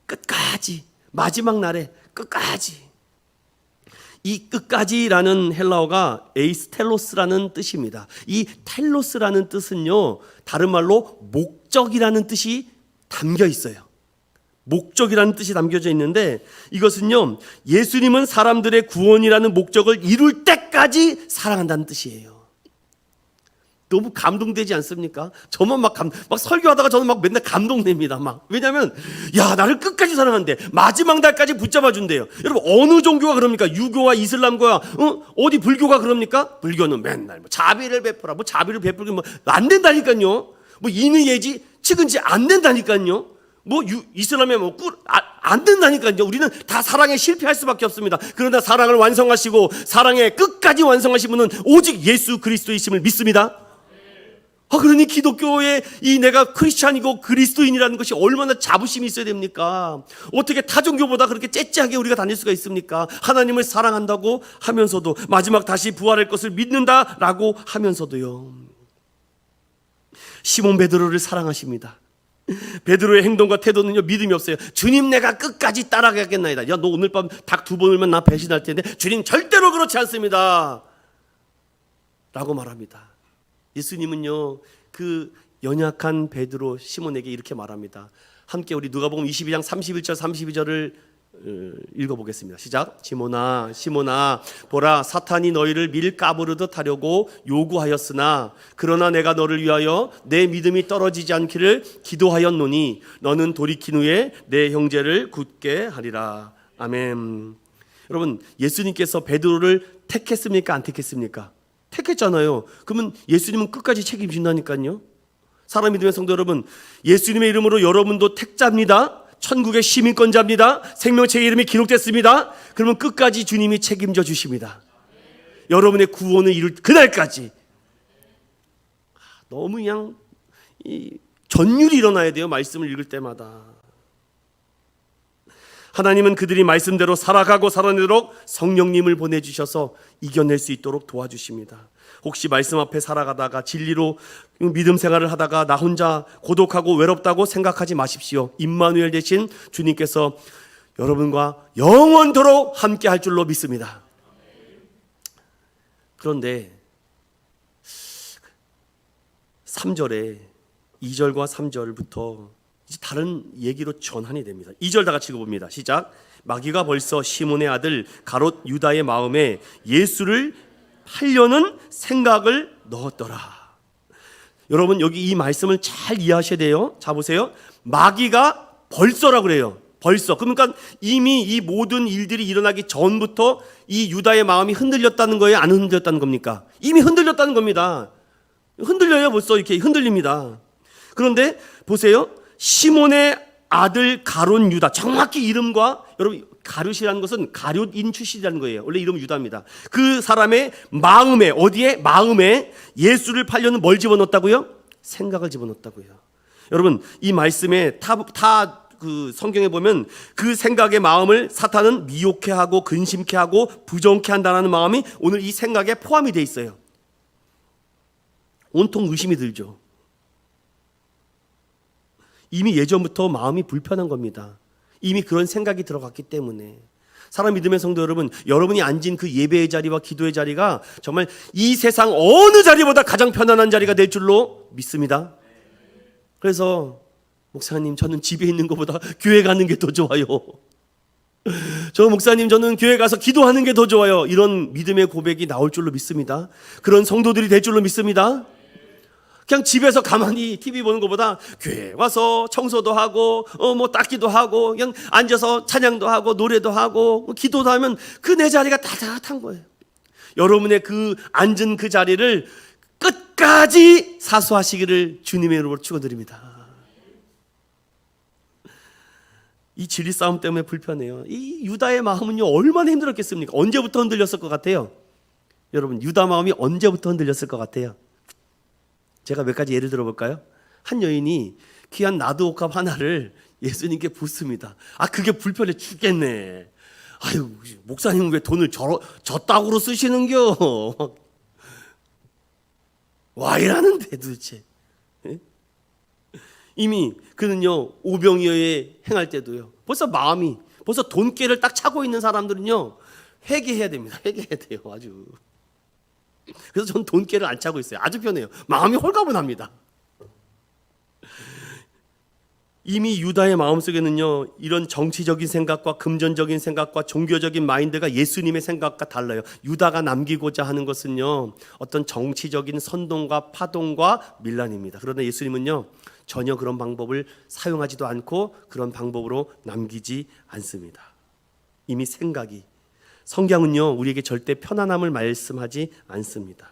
끝까지, 마지막 날에 끝까지. 이 끝까지라는 헬라어가 에이스텔로스라는 뜻입니다. 이 텔로스라는 뜻은요, 다른 말로 목적이라는 뜻이 담겨 있어요. 목적이라는 뜻이 담겨져 있는데, 이것은요, 예수님은 사람들의 구원이라는 목적을 이룰 때까지 사랑한다는 뜻이에요. 너무 감동되지 않습니까? 저만 막 설교하다가 저는 막 맨날 감동됩니다. 왜냐하면 나를 끝까지 사랑한대. 마지막 날까지 붙잡아 준대요. 여러분, 어느 종교가 그럽니까? 유교와 이슬람과 어디 불교가 그럽니까? 불교는 맨날 자비를 베풀라, 자비를 베풀기 안 된다니까요. 인의 예지 측은지 안 된다니까요. 이슬람에 안 된다니까요. 우리는 다 사랑에 실패할 수밖에 없습니다. 그러나 사랑을 완성하시고 사랑에 끝까지 완성하신 분은 오직 예수 그리스도이심을 믿습니다. 그러니 기독교의 이 내가 크리스찬이고 그리스도인이라는 것이 얼마나 자부심이 있어야 됩니까? 어떻게 타종교보다 그렇게 째째하게 우리가 다닐 수가 있습니까? 하나님을 사랑한다고 하면서도, 마지막 다시 부활할 것을 믿는다라고 하면서도요. 시몬 베드로를 사랑하십니다. 베드로의 행동과 태도는요, 믿음이 없어요. 주님, 내가 끝까지 따라가겠나이다. 너 오늘 밤 닭 2번 울면 나 배신할 텐데 주님 절대로 그렇지 않습니다 라고 말합니다. 예수님은요, 그 연약한 베드로 시몬에게 이렇게 말합니다. 함께 우리 누가복음 22장 31절 32절을 읽어보겠습니다. 시작. 시몬아, 시몬아, 보라, 사탄이 너희를 밀 까부르듯 하려고 요구하였으나 그러나 내가 너를 위하여 내 믿음이 떨어지지 않기를 기도하였노니 너는 돌이킨 후에 내 형제를 굳게 하리라. 아멘. 여러분, 예수님께서 베드로를 택했습니까? 안 택했습니까? 택했잖아요. 그러면 예수님은 끝까지 책임진다니까요. 사랑 믿음의 성도 여러분, 예수님의 이름으로 여러분도 택자입니다. 천국의 시민권자입니다. 생명책의 이름이 기록됐습니다. 그러면 끝까지 주님이 책임져 주십니다. 여러분의 구원을 이룰 그날까지. 너무 그냥 전율이 일어나야 돼요. 말씀을 읽을 때마다. 하나님은 그들이 말씀대로 살아가고 살아내도록 성령님을 보내주셔서 이겨낼 수 있도록 도와주십니다. 혹시 말씀 앞에 살아가다가 진리로 믿음 생활을 하다가 나 혼자 고독하고 외롭다고 생각하지 마십시오. 임마누엘 되신 주님께서 여러분과 영원토록 함께 할 줄로 믿습니다. 그런데 3절에 2절과 3절부터 이제 다른 얘기로 전환이 됩니다. 2절 다 같이 읽어봅니다. 시작. 마귀가 벌써 시몬의 아들 가롯 유다의 마음에 예수를 팔려는 생각을 넣었더라. 여러분, 여기 이 말씀을 잘 이해하셔야 돼요. 자, 보세요. 마귀가 벌써라고 그래요. 벌써. 그러니까 이미 이 모든 일들이 일어나기 전부터 이 유다의 마음이 흔들렸다는 거예요? 안 흔들렸다는 겁니까? 이미 흔들렸다는 겁니다. 흔들려요. 벌써 이렇게 흔들립니다. 그런데 보세요. 시몬의 아들 가룟 유다, 정확히 이름과, 여러분 가룟이라는 것은 가룟인 출신이라는 거예요. 원래 이름은 유다입니다. 그 사람의 마음에, 어디에? 마음에 예수를 팔려는 뭘 집어넣었다고요? 생각을 집어넣었다고요. 여러분, 이 말씀에 그 성경에 보면 그 생각의 마음을 사탄은 미혹해 하고 근심케 하고 부정케 한다는 마음이 오늘 이 생각에 포함이 돼 있어요. 온통 의심이 들죠. 이미 예전부터 마음이 불편한 겁니다. 이미 그런 생각이 들어갔기 때문에. 사랑 믿음의 성도 여러분, 여러분이 앉은 그 예배의 자리와 기도의 자리가 정말 이 세상 어느 자리보다 가장 편안한 자리가 될 줄로 믿습니다. 그래서 목사님, 저는 집에 있는 것보다 교회 가는 게 더 좋아요. 저 목사님, 저는 교회 가서 기도하는 게 더 좋아요. 이런 믿음의 고백이 나올 줄로 믿습니다. 그런 성도들이 될 줄로 믿습니다. 그냥 집에서 가만히 TV 보는 것보다 교회 와서 청소도 하고 닦기도 하고 그냥 앉아서 찬양도 하고 노래도 하고 기도도 하면 그 내 자리가 따뜻한 거예요. 여러분의 그 앉은 그 자리를 끝까지 사수하시기를 주님의 이름으로 축원드립니다. 이 진리 싸움 때문에 불편해요. 이 유다의 마음은요, 얼마나 힘들었겠습니까? 언제부터 흔들렸을 것 같아요? 여러분, 유다 마음이 언제부터 흔들렸을 것 같아요? 제가 몇 가지 예를 들어볼까요? 한 여인이 귀한 나드옥합 하나를 예수님께 붓습니다. 그게 불편해 죽겠네. 아유, 목사님 왜 돈을 저 땅으로 쓰시는겨? 와 이라는데 도대체. 이미 그는요, 오병이어에 행할 때도요, 벌써 돈깨를 딱 차고 있는 사람들은요, 회개해야 됩니다. 회개해야 돼요, 아주. 그래서 전 돈깨를 안 차고 있어요. 아주 편해요. 마음이 홀가분합니다. 이미 유다의 마음속에는요, 이런 정치적인 생각과 금전적인 생각과 종교적인 마인드가 예수님의 생각과 달라요. 유다가 남기고자 하는 것은요, 어떤 정치적인 선동과 파동과 밀란입니다. 그러나 예수님은요, 전혀 그런 방법을 사용하지도 않고 그런 방법으로 남기지 않습니다. 이미 생각이, 성경은요, 우리에게 절대 편안함을 말씀하지 않습니다.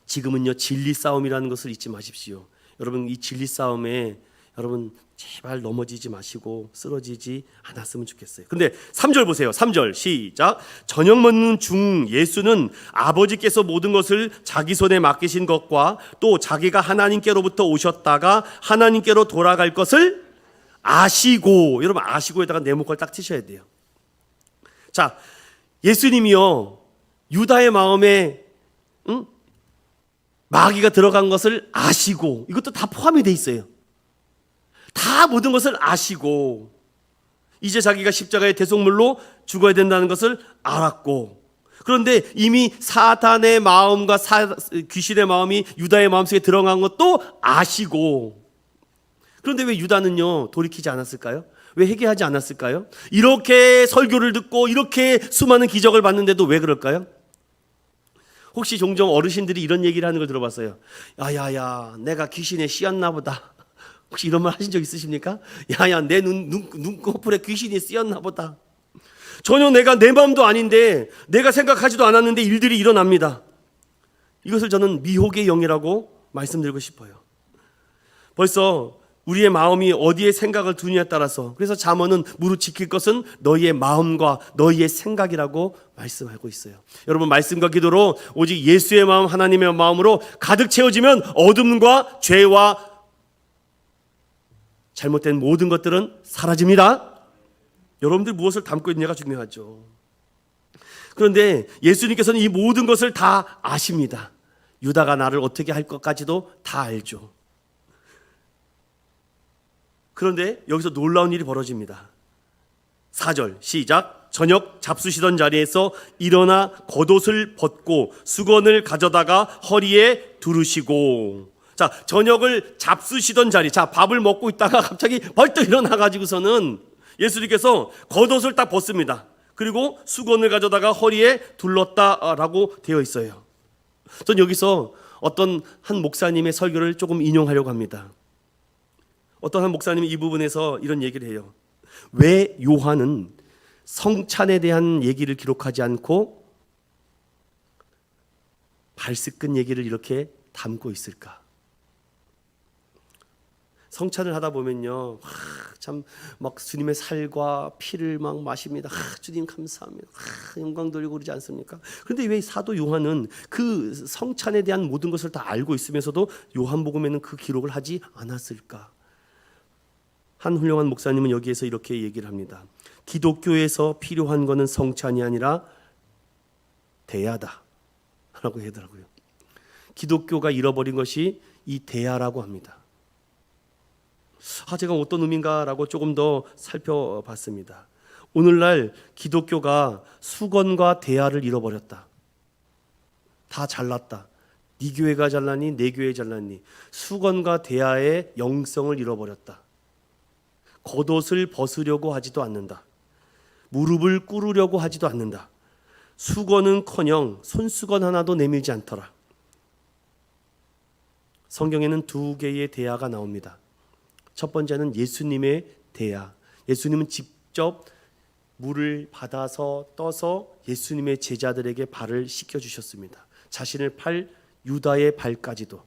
지금은요, 진리 싸움이라는 것을 잊지 마십시오. 여러분, 이 진리 싸움에 여러분 제발 넘어지지 마시고 쓰러지지 않았으면 좋겠어요. 근데 3절 보세요. 3절 시작. 저녁 먹는 중 예수는 아버지께서 모든 것을 자기 손에 맡기신 것과 또 자기가 하나님께로부터 오셨다가 하나님께로 돌아갈 것을 아시고, 여러분 아시고에다가 네모걸 딱 치셔야 돼요. 자, 예수님이요, 유다의 마음에 마귀가 들어간 것을 아시고, 이것도 다 포함이 돼 있어요. 다 모든 것을 아시고, 이제 자기가 십자가의 대속물로 죽어야 된다는 것을 알았고, 그런데 이미 사탄의 마음과 귀신의 마음이 유다의 마음속에 들어간 것도 아시고, 그런데 왜 유다는요 돌이키지 않았을까요? 왜 회개하지 않았을까요? 이렇게 설교를 듣고 이렇게 수많은 기적을 봤는데도 왜 그럴까요? 혹시 종종 어르신들이 이런 얘기를 하는 걸 들어봤어요. 야야야, 내가 귀신에 씌었나 보다. 혹시 이런 말 하신 적 있으십니까? 야야, 내 눈꺼풀에 귀신이 씌었나 보다. 전혀 내 마음도 아닌데, 내가 생각하지도 않았는데 일들이 일어납니다. 이것을 저는 미혹의 영이라고 말씀드리고 싶어요. 벌써 우리의 마음이 어디에 생각을 두느냐에 따라서, 그래서 잠언은 무릇 지킬 것은 너희의 마음과 너희의 생각이라고 말씀하고 있어요. 여러분, 말씀과 기도로 오직 예수의 마음, 하나님의 마음으로 가득 채워지면 어둠과 죄와 잘못된 모든 것들은 사라집니다. 여러분들 무엇을 담고 있느냐가 중요하죠. 그런데 예수님께서는 이 모든 것을 다 아십니다. 유다가 나를 어떻게 할 것까지도 다 알죠. 그런데 여기서 놀라운 일이 벌어집니다. 4절 시작. 저녁 잡수시던 자리에서 일어나 겉옷을 벗고 수건을 가져다가 허리에 두르시고. 자, 저녁을 잡수시던 자리, 자, 밥을 먹고 있다가 갑자기 벌떡 일어나가지고서는 예수님께서 겉옷을 딱 벗습니다. 그리고 수건을 가져다가 허리에 둘렀다라고 되어 있어요. 전 여기서 어떤 한 목사님의 설교를 조금 인용하려고 합니다. 어떤 한 목사님이 이 부분에서 이런 얘기를 해요. 왜 요한은 성찬에 대한 얘기를 기록하지 않고 발스끈 얘기를 이렇게 담고 있을까? 성찬을 하다 보면요, 참 막 주님의 살과 피를 막 마십니다. 주님 감사합니다. 영광 돌리고 그러지 않습니까? 그런데 왜 사도 요한은 그 성찬에 대한 모든 것을 다 알고 있으면서도 요한복음에는 그 기록을 하지 않았을까? 한 훌륭한 목사님은 여기에서 이렇게 얘기를 합니다. 기독교에서 필요한 것은 성찬이 아니라 대야다 라고 하더라고요. 기독교가 잃어버린 것이 이 대야라고 합니다. 제가 어떤 의미인가라고 조금 더 살펴봤습니다. 오늘날 기독교가 수건과 대야를 잃어버렸다. 다 잘났다. 네 교회가 잘났니? 내 교회 잘났니? 수건과 대야의 영성을 잃어버렸다. 겉옷을 벗으려고 하지도 않는다. 무릎을 꿇으려고 하지도 않는다. 수건은커녕 손수건 하나도 내밀지 않더라. 성경에는 두 개의 대야가 나옵니다. 첫 번째는 예수님의 대야. 예수님은 직접 물을 받아서 떠서 예수님의 제자들에게 발을 씻겨 주셨습니다. 자신을 팔 유다의 발까지도.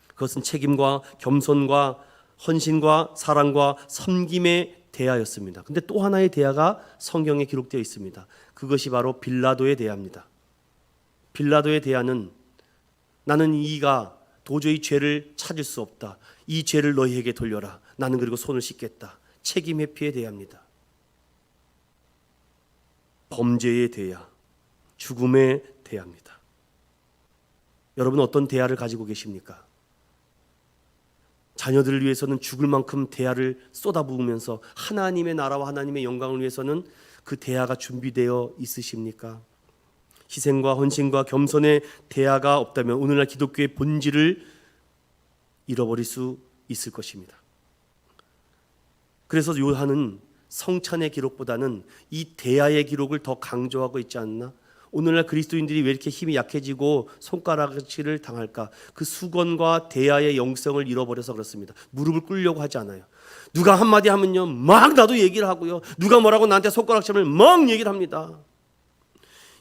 그것은 책임과 겸손과 헌신과 사랑과 섬김의 대화였습니다. 근데 또 하나의 대화가 성경에 기록되어 있습니다. 그것이 바로 빌라도의 대화입니다. 빌라도의 대화는 나는 이가 도저히 죄를 찾을 수 없다. 이 죄를 너희에게 돌려라. 나는 그리고 손을 씻겠다. 책임 회피의 대화입니다. 범죄의 대화, 죽음의 대화입니다. 여러분 어떤 대화를 가지고 계십니까? 자녀들을 위해서는 죽을 만큼 대화를 쏟아부으면서 하나님의 나라와 하나님의 영광을 위해서는 그 대화가 준비되어 있으십니까? 희생과 헌신과 겸손의 대화가 없다면 오늘날 기독교의 본질을 잃어버릴 수 있을 것입니다. 그래서 요한은 성찬의 기록보다는 이 대화의 기록을 더 강조하고 있지 않나? 오늘날 그리스도인들이 왜 이렇게 힘이 약해지고 손가락질을 당할까? 그 수건과 대화의 영성을 잃어버려서 그렇습니다. 무릎을 꿇으려고 하지 않아요. 누가 한마디 하면요 막 나도 얘기를 하고요, 누가 뭐라고 나한테 손가락질을 막 얘기를 합니다.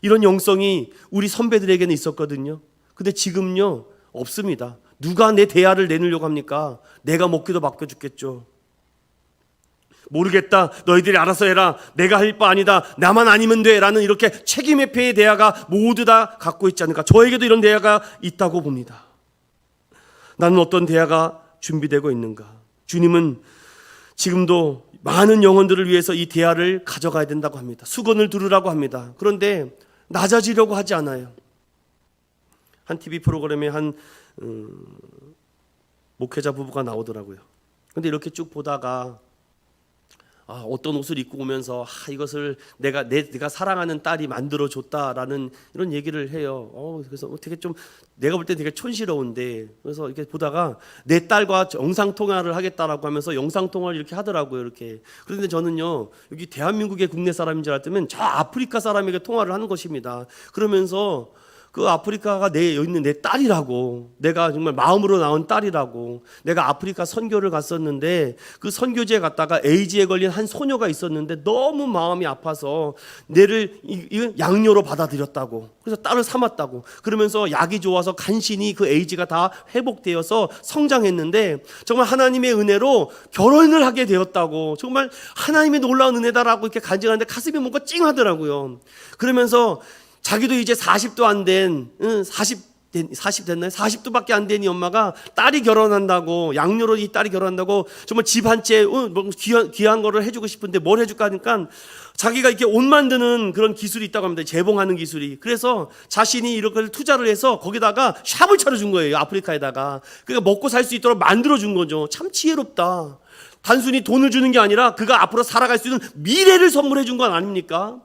이런 영성이 우리 선배들에게는 있었거든요. 근데 지금요 없습니다. 누가 내 대화를 내놓으려고 합니까? 내가 먹기도 바빠 죽겠죠. 모르겠다, 너희들이 알아서 해라, 내가 할 바 아니다, 나만 아니면 돼 라는 이렇게 책임 회피의 대화가 모두 다 갖고 있지 않을까. 저에게도 이런 대화가 있다고 봅니다. 나는 어떤 대화가 준비되고 있는가? 주님은 지금도 많은 영혼들을 위해서 이 대화를 가져가야 된다고 합니다. 수건을 두르라고 합니다. 그런데 낮아지려고 하지 않아요. 한 TV 프로그램에 한 목회자 부부가 나오더라고요. 근데 이렇게 쭉 보다가 어떤 옷을 입고 오면서 이것을 내가 사랑하는 딸이 만들어 줬다라는 이런 얘기를 해요. 그래서 되게 좀 내가 볼 때 되게 촌스러운데, 그래서 이렇게 보다가 내 딸과 영상 통화를 하겠다라고 하면서 영상 통화를 이렇게 하더라고요. 이렇게. 그런데 저는요 여기 대한민국의 국내 사람인 줄 알았더니 저 아프리카 사람에게 통화를 하는 것입니다. 그러면서 그 아프리카가 여기 있는 내 딸이라고, 내가 정말 마음으로 낳은 딸이라고, 내가 아프리카 선교를 갔었는데 그 선교지에 갔다가 에이즈에 걸린 한 소녀가 있었는데 너무 마음이 아파서 내를 양녀로 받아들였다고, 그래서 딸을 삼았다고, 그러면서 약이 좋아서 간신히 그 에이즈가 다 회복되어서 성장했는데 정말 하나님의 은혜로 결혼을 하게 되었다고, 정말 하나님의 놀라운 은혜다라고 이렇게 간증하는데 가슴이 뭔가 찡하더라고요. 그러면서 자기도 이제 40도 안 된, 40 됐나요? 40도밖에 안 된 이 엄마가 딸이 결혼한다고, 양녀로 이 딸이 결혼한다고 정말 집 한 채 귀한 거를 해주고 싶은데 뭘 해줄까 하니까 자기가 이렇게 옷 만드는 그런 기술이 있다고 합니다. 재봉하는 기술이. 그래서 자신이 이렇게 투자를 해서 거기다가 샵을 차려준 거예요. 아프리카에다가. 그러니까 먹고 살 수 있도록 만들어준 거죠. 참 지혜롭다. 단순히 돈을 주는 게 아니라 그가 앞으로 살아갈 수 있는 미래를 선물해 준 건 아닙니까?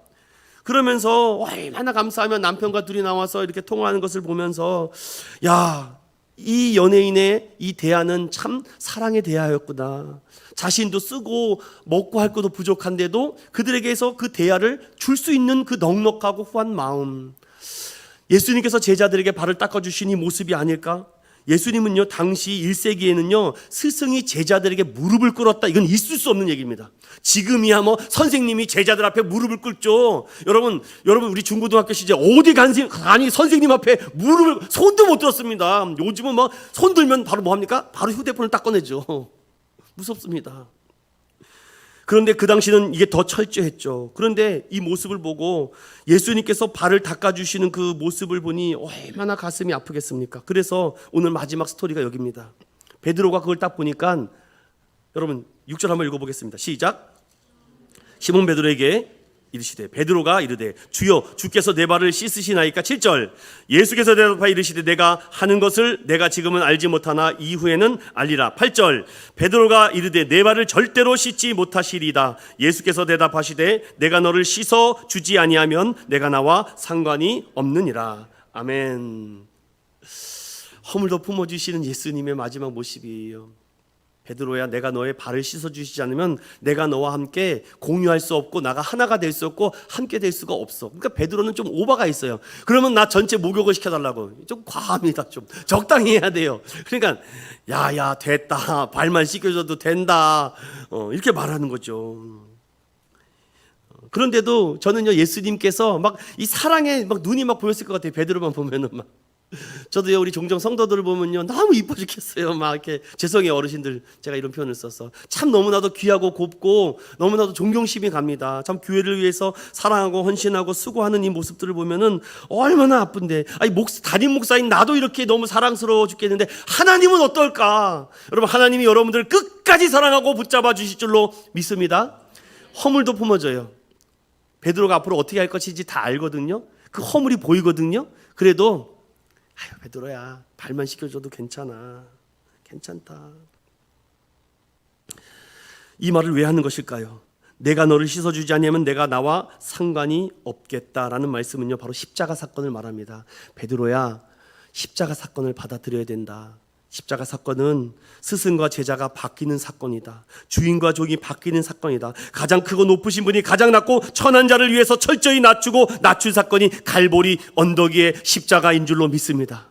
그러면서 얼마나 감사하면 남편과 둘이 나와서 이렇게 통화하는 것을 보면서 이 연예인의 이 대화는 참 사랑의 대화였구나. 자신도 쓰고 먹고 할 것도 부족한데도 그들에게서 그 대화를 줄 수 있는 그 넉넉하고 후한 마음. 예수님께서 제자들에게 발을 닦아주신 이 모습이 아닐까? 예수님은요 당시 1세기에는요 스승이 제자들에게 무릎을 꿇었다, 이건 있을 수 없는 얘기입니다. 지금이야 뭐 선생님이 제자들 앞에 무릎을 꿇죠. 여러분 우리 중고등학교 시절 어디 가니 선생님 앞에 무릎을 손도 못 들었습니다. 요즘은 뭐 손 들면 바로 뭐 합니까? 바로 휴대폰을 딱 꺼내죠. 무섭습니다. 그런데 그 당시는 이게 더 철저했죠. 그런데 이 모습을 보고 예수님께서 발을 닦아주시는 그 모습을 보니 얼마나 가슴이 아프겠습니까? 그래서 오늘 마지막 스토리가 여기입니다. 베드로가 그걸 딱 보니까, 여러분 6절 한번 읽어보겠습니다. 시작. 시몬 베드로에게 이르시되, 베드로가 이르되 주여 주께서 내 발을 씻으시나이까? 7절. 예수께서 대답하여 이르시되 내가 하는 것을 내가 지금은 알지 못하나 이후에는 알리라. 8절. 베드로가 이르되 내 발을 절대로 씻지 못하시리다. 예수께서 대답하시되 내가 너를 씻어 주지 아니하면 내가 나와 상관이 없느니라. 아멘. 허물도 품어주시는 예수님의 마지막 모습이에요. 베드로야, 내가 너의 발을 씻어주시지 않으면 내가 너와 함께 공유할 수 없고 나가 하나가 될 수 없고 함께 될 수가 없어. 그러니까 베드로는 좀 오바가 있어요. 그러면 나 전체 목욕을 시켜달라고. 좀 과합니다. 좀 적당히 해야 돼요. 그러니까 야야 됐다, 발만 씻겨줘도 된다, 이렇게 말하는 거죠. 그런데도 저는요 예수님께서 막 이 사랑에 막 눈이 막 보였을 것 같아요. 베드로만 보면은 막 저도요, 우리 종종 성도들을 보면요, 너무 이뻐 죽겠어요. 막 이렇게, 죄송해요, 어르신들. 제가 이런 표현을 써서. 참 너무나도 귀하고 곱고, 너무나도 존경심이 갑니다. 참 교회를 위해서 사랑하고 헌신하고 수고하는 이 모습들을 보면은 얼마나 아픈데. 아니, 담임 목사인 나도 이렇게 너무 사랑스러워 죽겠는데, 하나님은 어떨까? 여러분, 하나님이 여러분들을 끝까지 사랑하고 붙잡아 주실 줄로 믿습니다. 허물도 품어져요. 베드로가 앞으로 어떻게 할 것인지 다 알거든요. 그 허물이 보이거든요. 그래도 아유, 베드로야, 발만 씻겨줘도 괜찮아. 괜찮다. 이 말을 왜 하는 것일까요? 내가 너를 씻어주지 않으면 내가 나와 상관이 없겠다라는 말씀은요, 바로 십자가 사건을 말합니다. 베드로야, 십자가 사건을 받아들여야 된다. 십자가 사건은 스승과 제자가 바뀌는 사건이다. 주인과 종이 바뀌는 사건이다. 가장 크고 높으신 분이 가장 낮고 천한 자를 위해서 철저히 낮추고 낮춘 사건이 갈보리 언덕 위의 십자가인 줄로 믿습니다.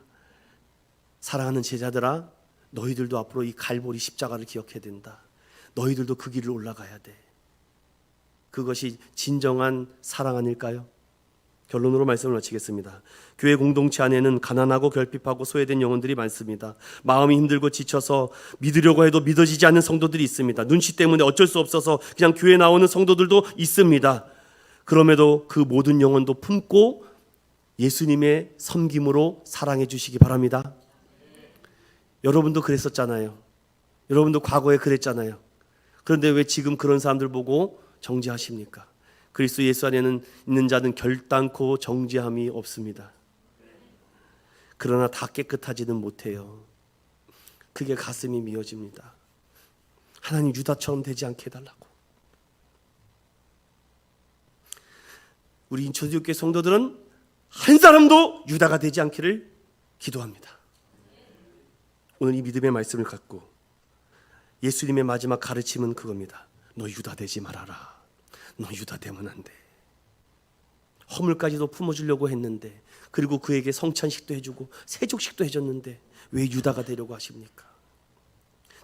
사랑하는 제자들아, 너희들도 앞으로 이 갈보리 십자가를 기억해야 된다. 너희들도 그 길을 올라가야 돼. 그것이 진정한 사랑 아닐까요? 결론으로 말씀을 마치겠습니다. 교회 공동체 안에는 가난하고 결핍하고 소외된 영혼들이 많습니다. 마음이 힘들고 지쳐서 믿으려고 해도 믿어지지 않는 성도들이 있습니다. 눈치 때문에 어쩔 수 없어서 그냥 교회 나오는 성도들도 있습니다. 그럼에도 그 모든 영혼도 품고 예수님의 섬김으로 사랑해 주시기 바랍니다. 여러분도 그랬었잖아요. 여러분도 과거에 그랬잖아요. 그런데 왜 지금 그런 사람들 보고 정죄하십니까? 그리스도 예수 안에는 있는 자는 결단코 정죄함이 없습니다. 그러나 다 깨끗하지는 못해요. 그게 가슴이 미어집니다. 하나님, 유다처럼 되지 않게 해달라고. 우리 인천교회 성도들은 한 사람도 유다가 되지 않기를 기도합니다. 오늘 이 믿음의 말씀을 갖고 예수님의 마지막 가르침은 그겁니다. 너 유다 되지 말아라. 너 유다 되면 안 돼. 허물까지도 품어주려고 했는데, 그리고 그에게 성찬식도 해주고 세족식도 해줬는데 왜 유다가 되려고 하십니까?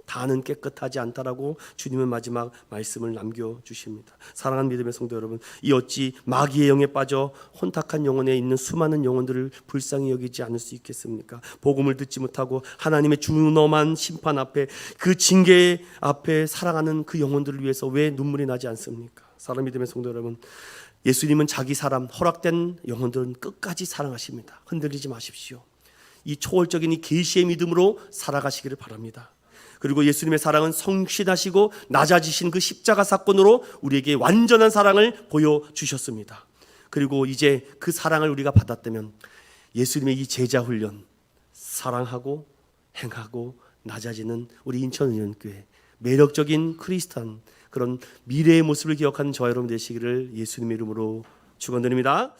다는 깨끗하지 않다라고 주님은 마지막 말씀을 남겨주십니다. 사랑하는 믿음의 성도 여러분, 이 어찌 마귀의 영에 빠져 혼탁한 영혼에 있는 수많은 영혼들을 불쌍히 여기지 않을 수 있겠습니까? 복음을 듣지 못하고 하나님의 준엄한 심판 앞에, 그 징계 앞에 살아가는 그 영혼들을 위해서 왜 눈물이 나지 않습니까? 사랑하는 믿음의 성도 여러분, 예수님은 자기 사람, 허락된 영혼들은 끝까지 사랑하십니다. 흔들리지 마십시오. 이 초월적인 이 계시의 믿음으로 살아가시기를 바랍니다. 그리고 예수님의 사랑은 성실하시고 낮아지신 그 십자가 사건으로 우리에게 완전한 사랑을 보여주셨습니다. 그리고 이제 그 사랑을 우리가 받았다면 예수님의 이 제자 훈련, 사랑하고 행하고 낮아지는 우리 인천은연교회 매력적인 크리스찬, 그런 미래의 모습을 기억하는 저와 여러분 되시기를 예수님의 이름으로 축원드립니다.